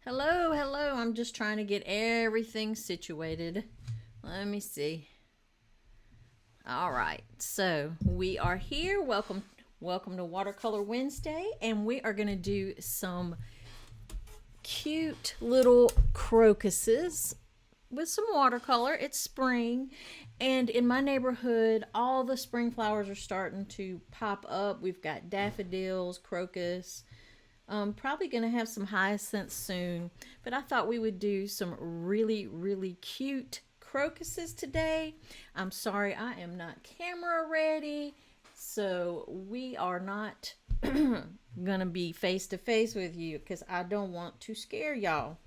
Hello, hello. I'm just trying to get everything situated. Let me see. All right. So, we are here. Welcome to Watercolor Wednesday, and we are going to do some cute little crocuses with some watercolor. It's spring, and in my neighborhood, all the spring flowers are starting to pop up. We've got daffodils, crocus, probably going to have some hyacinths soon, but I thought we would do some really cute crocuses today. I'm sorry, I am not camera ready, so we are not going to be face to face with you because I don't want to scare y'all.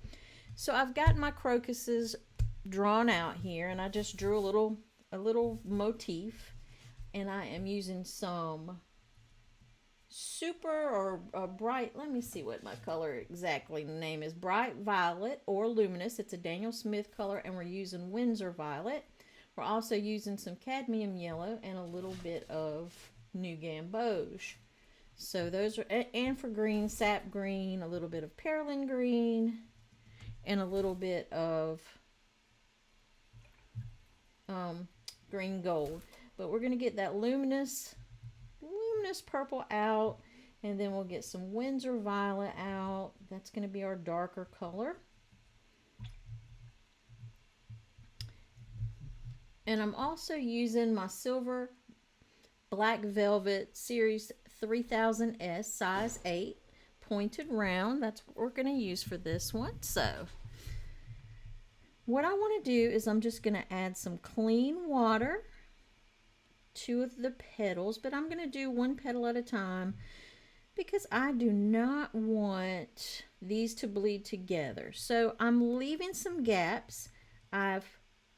So I've got my crocuses drawn out here, and I just drew a little motif, and I am using some super or bright, let me see what my color exactly name is, bright violet or luminous. It's a Daniel Smith color, and we're using Windsor violet. We're also using some cadmium yellow and a little bit of new gamboge. So those are, and for green, sap green, a little bit of perlin green, and a little bit of green gold. But we're going to get that luminous purple out, and then we'll get some Windsor violet out. That's going to be our darker color. And I'm also using my silver black velvet series 3000S size 8 pointed round. That's what we're going to use for this one. So what I want to do is I'm just going to add some clean water to the petals, but I'm going to do one petal at a time because I do not want these to bleed together. So I'm leaving some gaps. I've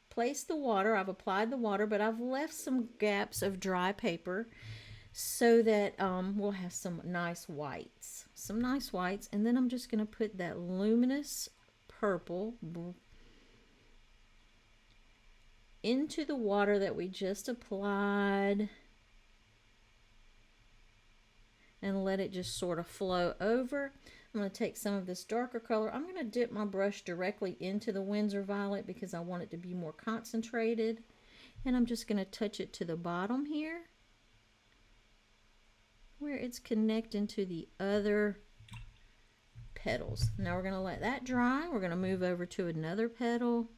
placed the water, I've applied the water, but I've left some gaps of dry paper so that we'll have some nice whites. And then I'm just going to put that luminous purple into the water that we just applied and let it just sort of flow over. I'm going to take some of this darker color. I'm going to dip my brush directly into the Windsor violet because I want it to be more concentrated. And I'm just going to touch it to the bottom here where it's connecting to the other petals. Now we're going to let that dry. We're going to move over to another petal.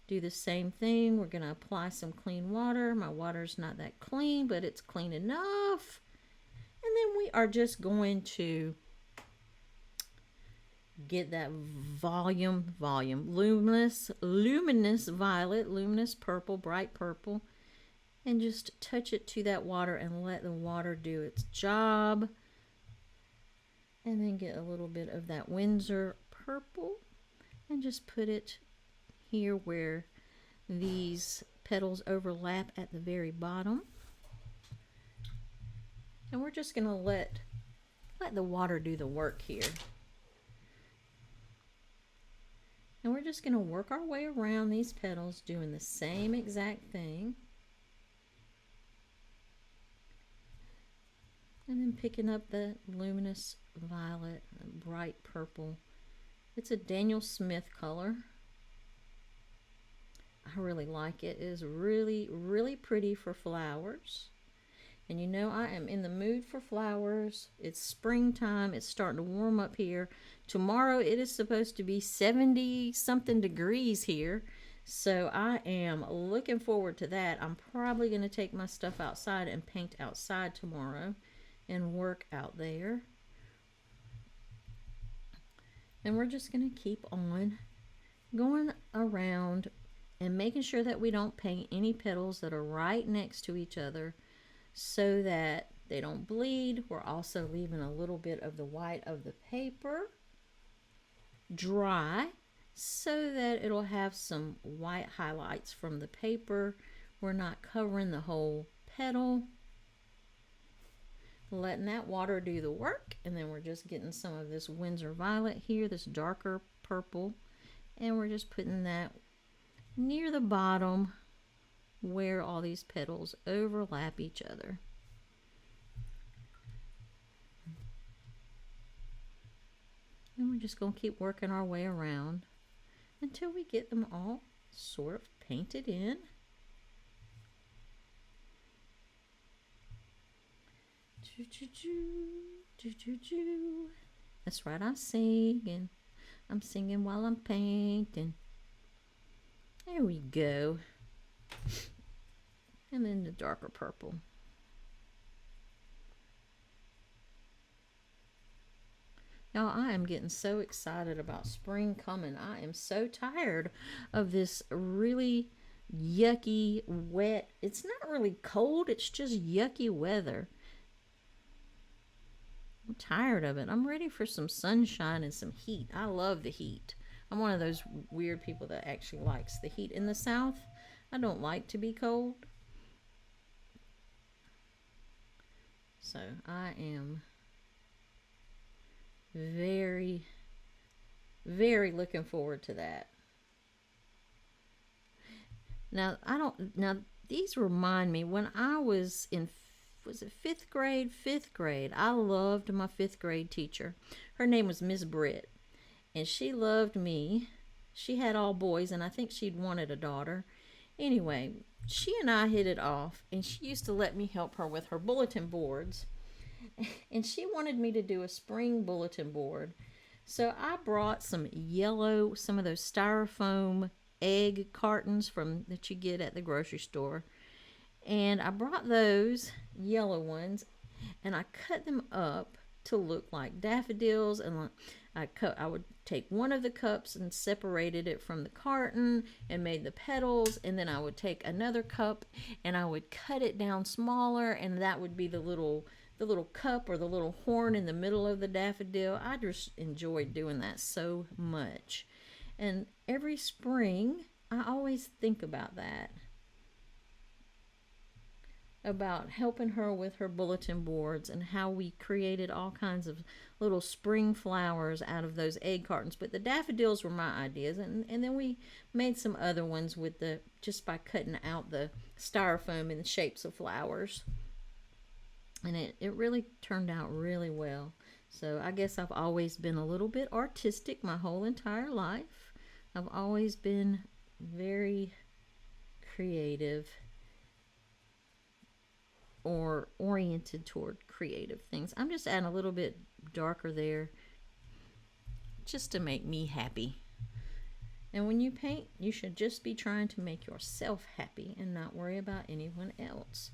Do the same thing. We're going to apply some clean water. My water's not that clean, but it's clean enough. And then we are just going to get that luminous violet, luminous purple, bright purple, and just touch it to that water and let the water do its job. And then get a little bit of that Windsor purple and just put it here where these petals overlap at the very bottom. And we're just going to let the water do the work here. And we're just going to work our way around these petals doing the same exact thing. And then picking up the luminous violet, bright purple. It's a Daniel Smith color. I really like it. It is really pretty for flowers. And you know, I am in the mood for flowers. It's springtime. It's starting to warm up here. Tomorrow it is supposed to be 70 something degrees here. So I am looking forward to that. I'm probably going to take my stuff outside and paint outside tomorrow and work out there. And we're just going to keep on going around and making sure that we don't paint any petals that are right next to each other so that they don't bleed. We're also leaving a little bit of the white of the paper dry so that it'll have some white highlights from the paper. We're not covering the whole petal. Letting that water do the work, and then we're just getting some of this Windsor violet here, this darker purple, and we're just putting that near the bottom where all these petals overlap each other. And we're just going to keep working our way around until we get them all sort of painted in. That's right, I'm singing. I'm singing while I'm painting. There we go. And then the darker purple. Y'all, I am getting so excited about spring coming. I am so tired of this really yucky, wet. It's not really cold, it's just yucky weather. I'm tired of it. I'm ready for some sunshine and some heat. I love the heat. I'm one of those weird people that actually likes the heat. In the South, I don't like to be cold. So I am very, very looking forward to that. Now, these remind me when I was in, was it fifth grade? Fifth grade. I loved my fifth grade teacher. Her name was Miss Britt, and she loved me. She had all boys, and I think she'd wanted a daughter. Anyway, she and I hit it off, and she used to let me help her with her bulletin boards. And she wanted me to do a spring bulletin board. So I brought some of those styrofoam egg cartons that you get at the grocery store. And I brought those yellow ones, and I cut them up to look like daffodils. And I would take one of the cups and separated it from the carton and made the petals, and then I would take another cup and I would cut it down smaller, and that would be the little cup or the little horn in the middle of the daffodil. I just enjoyed doing that so much. And every spring, I always think about that. About helping her with her bulletin boards and how we created all kinds of little spring flowers out of those egg cartons. But the daffodils were my ideas. And then we made some other ones with just by cutting out the styrofoam in the shapes of flowers. And it really turned out really well. So I guess I've always been a little bit artistic my whole entire life. I've always been very creative or oriented toward creative things. I'm just adding a little bit darker there just to make me happy. And when you paint, you should just be trying to make yourself happy and not worry about anyone else.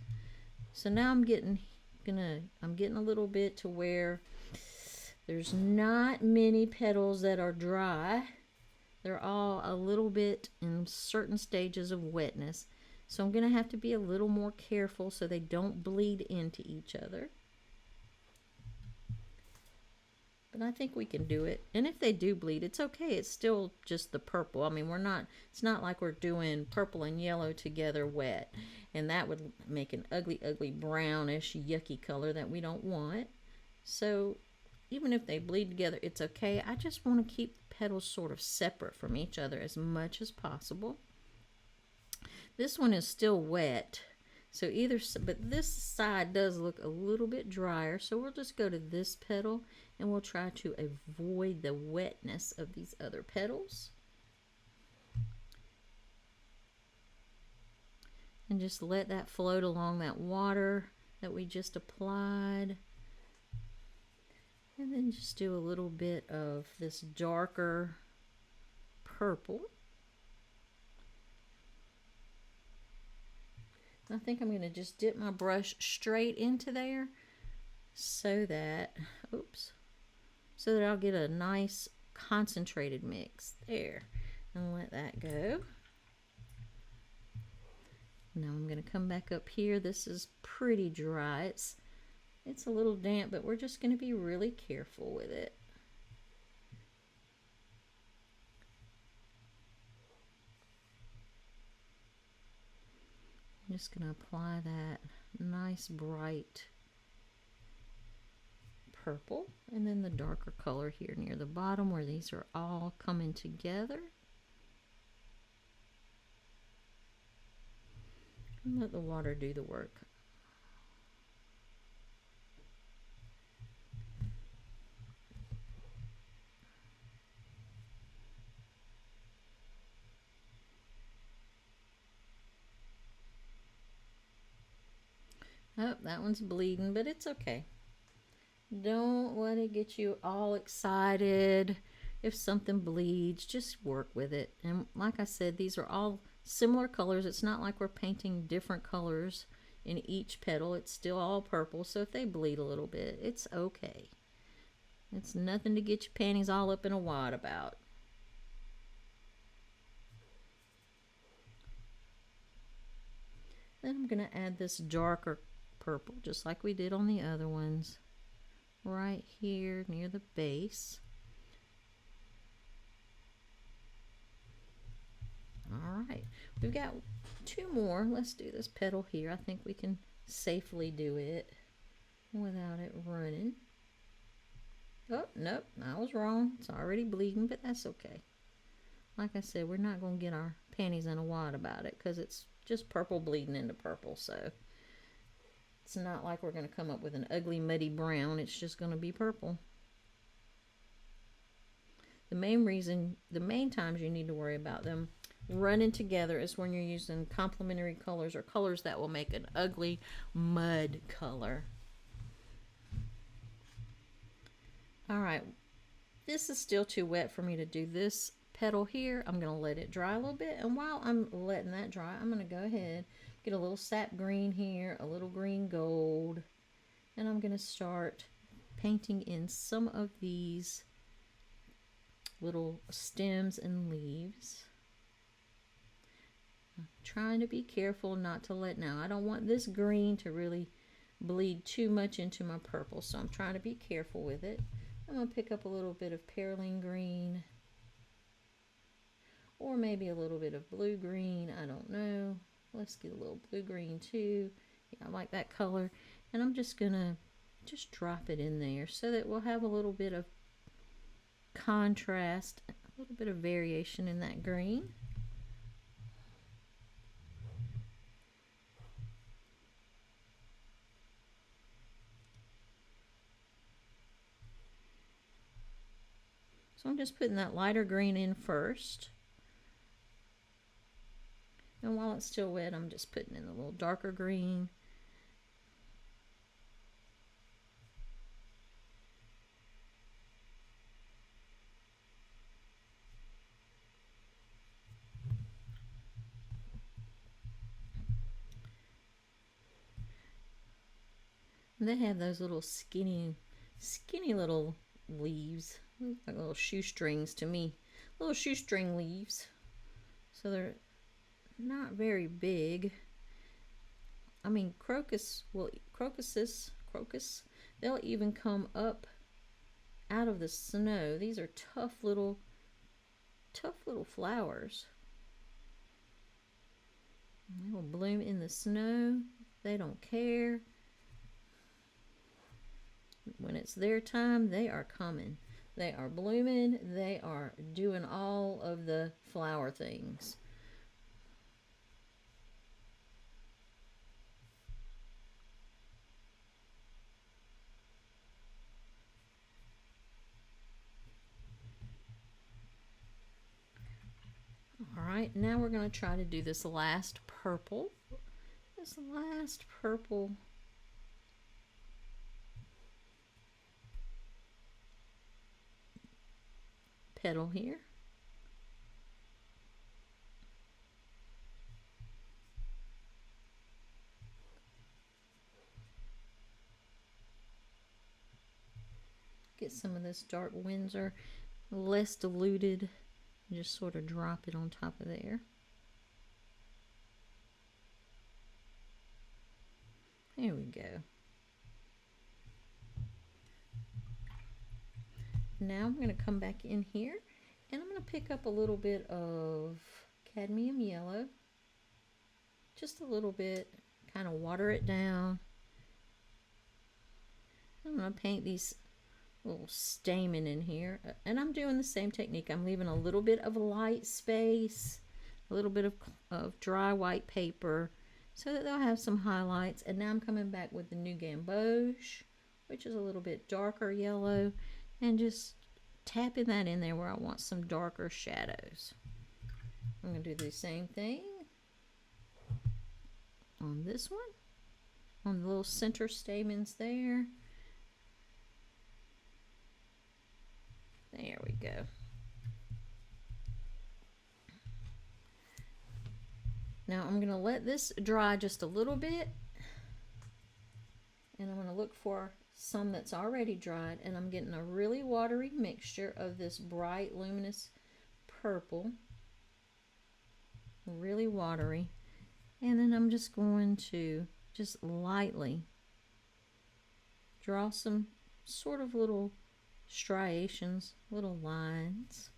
So now I'm getting a little bit to where there's not many petals that are dry. They're all a little bit in certain stages of wetness. So I'm going to have to be a little more careful so they don't bleed into each other. But I think we can do it. And if they do bleed, it's okay. It's still just the purple. I mean, it's not like we're doing purple and yellow together wet. And that would make an ugly, ugly brownish, yucky color that we don't want. So even if they bleed together, it's okay. I just want to keep the petals sort of separate from each other as much as possible. This one is still wet. So but this side does look a little bit drier. So we'll just go to this petal and we'll try to avoid the wetness of these other petals. And just let that float along that water that we just applied. And then just do a little bit of this darker purple. I think I'm going to just dip my brush straight into there so that I'll get a nice concentrated mix there, and let that go. Now I'm going to come back up here. This is pretty dry. It's a little damp, but we're just going to be really careful with it. I'm just going to apply that nice bright purple, and then the darker color here near the bottom where these are all coming together. And let the water do the work. Oh, that one's bleeding, but it's okay. Don't let it get you all excited. If something bleeds, just work with it. And like I said, these are all similar colors. It's not like we're painting different colors in each petal. It's still all purple, so if they bleed a little bit, it's okay. It's nothing to get your panties all up in a wad about. Then I'm going to add this darker purple, just like we did on the other ones, right here near the base. All right, we've got two more. Let's do this petal here. I think we can safely do it without it running. Oh, nope, I was wrong. It's already bleeding, but that's okay. Like I said, we're not going to get our panties in a wad about it because it's just purple bleeding into purple, so it's not like we're going to come up with an ugly muddy brown. It's just going to be purple. The main times you need to worry about them running together is when you're using complementary colors or colors that will make an ugly mud color. All right, this is still too wet for me to do this petal here. I'm going to let it dry a little bit, and while I'm letting that dry, I'm going to go ahead, get a little sap green here, a little green gold, and I'm going to start painting in some of these little stems and leaves. I'm trying to be careful not to let, now I don't want this green to really bleed too much into my purple, so I'm trying to be careful with it. I'm going to pick up a little bit of perylene green, or maybe a little bit of blue green, I don't know. Let's get a little blue green too. Yeah, I like that color. And I'm just going to drop it in there so that we'll have a little bit of contrast, a little bit of variation in that green. So I'm just putting that lighter green in first. And while it's still wet, I'm just putting in a little darker green. And they have those little skinny little leaves, like little shoestrings to me, little shoestring leaves. So they're not very big. I mean, crocus, they'll even come up out of the snow. These are tough little flowers. They will bloom in the snow. They don't care. When it's their time, they are coming. They are blooming. They are doing all of the flower things. All right, now we're going to try to do this last purple. This last purple petal here. Get some of this dark Windsor, less diluted, just sort of drop it on top of there. There we go. Now I'm going to come back in here and I'm going to pick up a little bit of cadmium yellow, just a little bit, kind of water it down. I'm going to paint these little stamen in here, and I'm doing the same technique. I'm leaving a little bit of light space, a little bit of dry white paper so that they'll have some highlights. And now I'm coming back with the new gamboge, which is a little bit darker yellow, and just tapping that in there where I want some darker shadows. I'm going to do the same thing on this one. on the little center stamens there. There we go. Now I'm going to let this dry just a little bit, and I'm going to look for some that's already dried, and I'm getting a really watery mixture of this bright luminous purple, really watery, and then I'm just going to just lightly draw some sort of little striations, little lines.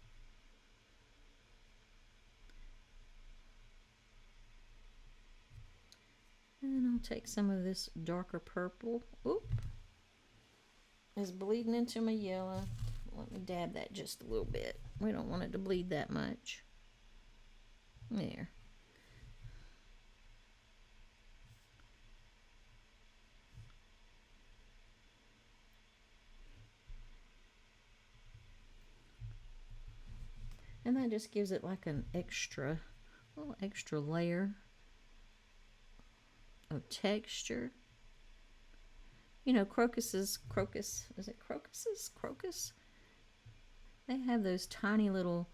And then I'll take some of this darker purple. Oop, it's bleeding into my yellow. Let me dab that just a little bit. We don't want it to bleed that much. There. And that just gives it like an extra, little extra layer of texture. You know, Crocus, is it Crocus? They have those tiny little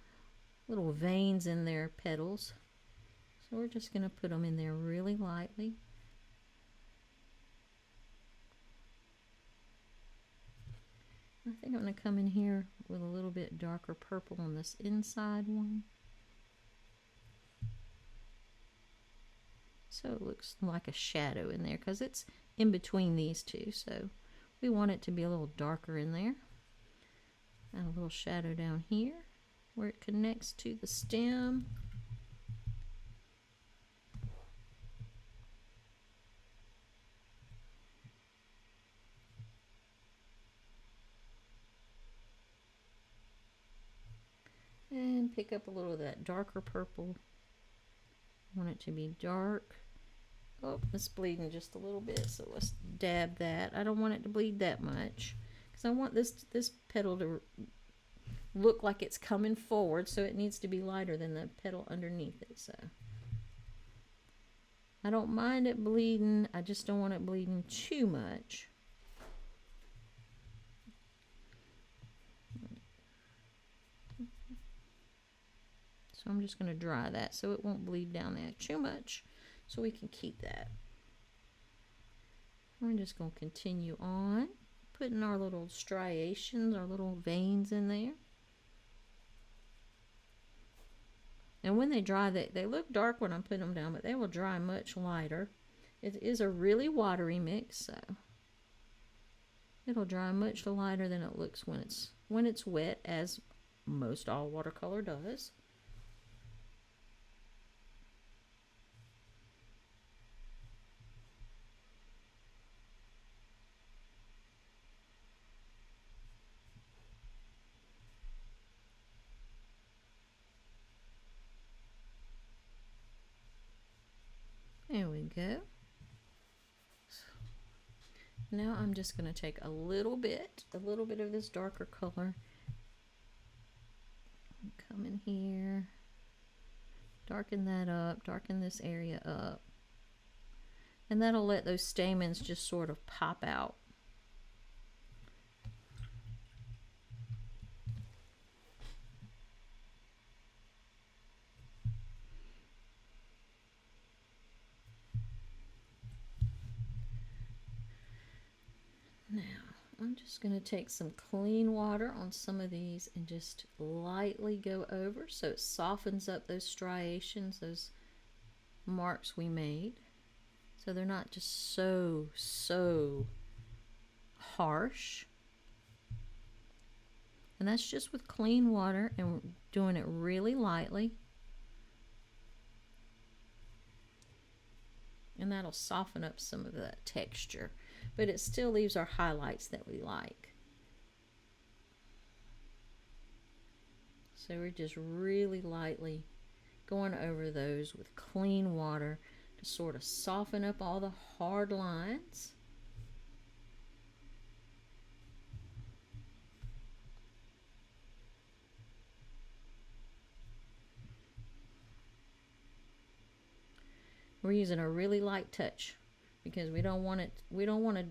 veins in their petals. So we're just going to put them in there really lightly. I think I'm going to come in here with a little bit darker purple on this inside one. So it looks like a shadow in there because it's in between these two. So we want it to be a little darker in there. And a little shadow down here where it connects to the stem. And pick up a little of that darker purple. I want it to be dark. Oh, it's bleeding just a little bit, so let's dab that. I don't want it to bleed that much because I want this petal to look like it's coming forward, so it needs to be lighter than the petal underneath it. So I don't mind it bleeding, I just don't want it bleeding too much. So I'm just going to dry that so it won't bleed down there too much, so we can keep that. We're just going to continue on putting our little striations, our little veins in there. And when they dry, they look dark when I'm putting them down, but they will dry much lighter. It is a really watery mix, so it'll dry much lighter than it looks when it's wet, as most all watercolor does. There we go. Now I'm just going to take a little bit of this darker color, come in here, darken that up, darken this area up, and that'll let those stamens just sort of pop out. Now, I'm just going to take some clean water on some of these and just lightly go over so it softens up those striations, those marks we made, so they're not just so harsh. And that's just with clean water, and we're doing it really lightly. And that'll soften up some of that texture, but it still leaves our highlights that we like. So we're just really lightly going over those with clean water to sort of soften up all the hard lines. We're using a really light touch because we don't want to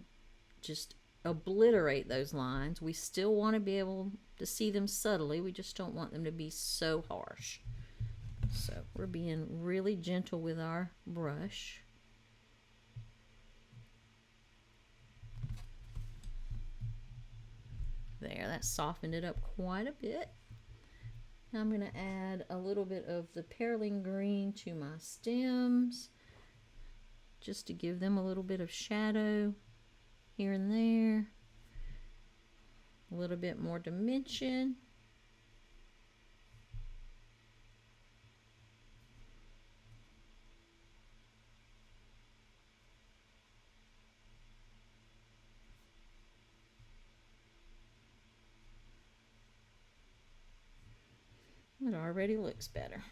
just obliterate those lines. We still want to be able to see them subtly. We just don't want them to be so harsh. So we're being really gentle with our brush. There, that softened it up quite a bit. Now I'm going to add a little bit of the perylene green to my stems, just to give them a little bit of shadow here and there, a little bit more dimension. It already looks better.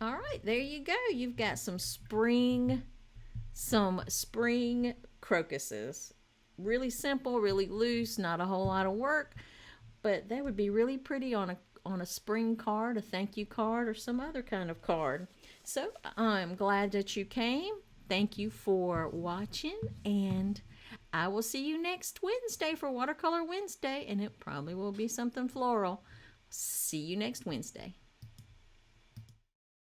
All right, there you go. You've got some spring crocuses. Really simple, really loose, not a whole lot of work, but they would be really pretty on a spring card, a thank you card, or some other kind of card. So I'm glad that you came. Thank you for watching, and I will see you next Wednesday for Watercolor Wednesday, and it probably will be something floral. See you next Wednesday.